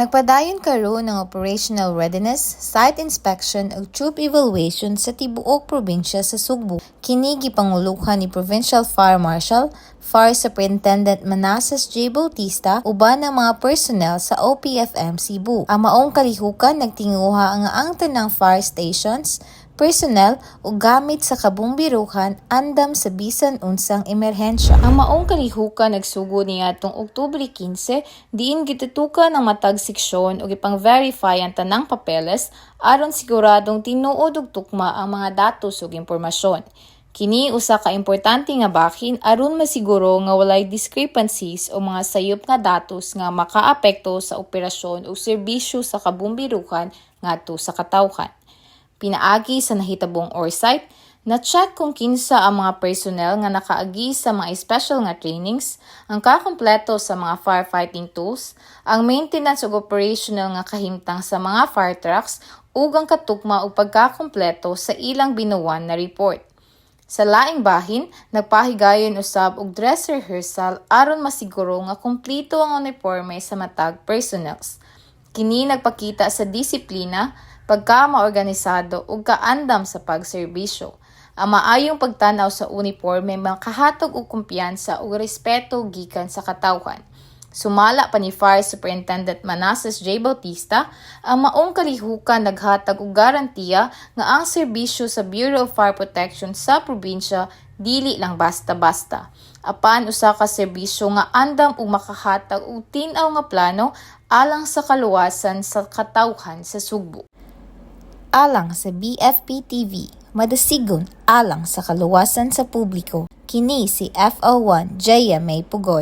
Nagpadayon karon ng operational readiness, site inspection ug troop evaluation sa tibuok probinsya sa Sugbo. Kini gipanguluhan ni Provincial Fire Marshal, Fire Superintendent Manassas J. Bautista uban ang mga personnel sa OPFM Cebu. Ang maong kalihukan nagtinguha ang tanang fire stations, personnel o gamit sa kabumbiruhan andam sa bisan unsang emerhensya. Ang maong kalihukan nagsugo niya tong Oktubre 15 diin gitutukan ng matag seksyon ug ipang-verify ang tanang papeles aron siguradong tinuod ug tukma ang mga datos ug impormasyon. Kini usa ka importante nga bahin aron masiguro nga walay discrepancies o mga sayop nga datos nga makaapekto sa operasyon o serbisyo sa kabumbiruhan ngadto sa katawhan. Pinaagi sa nahitabong oversight, na-check kung kinsa ang mga personnel nga nakaagi sa mga special nga trainings, ang kakompleto sa mga firefighting tools, ang maintenance ug operational nga kahimtang sa mga fire trucks, ug ang katukma ug pagkakompleto sa ilang binuwan na report. Sa laing bahin, nagpahigayon usab og dress rehearsal aron masiguro nga kumpleto ang uniforme sa matag personnels. Kini nagpakita sa disiplina, pagka-maorganisado ug kaandam sa pagserbisyo. Ang maayong pagtanaw sa uniforme makahatag og kumpiyansa ug respeto gikan sa katawhan. Sumala pa ni Fire Superintendent Manassas J. Bautista, ang maong kalihukan naghatag og garantiya nga ang serbisyo sa Bureau of Fire Protection sa probinsya dili lang basta-basta. Apan usa ka serbisyo nga andam ug makahatag og tin-aw nga plano alang sa kaluwasan sa katawhan sa Sugbo. Alang sa BFP TV, madasigon alang sa kaluwasan sa publiko. Kini si FO1 Jaya May Pugoy.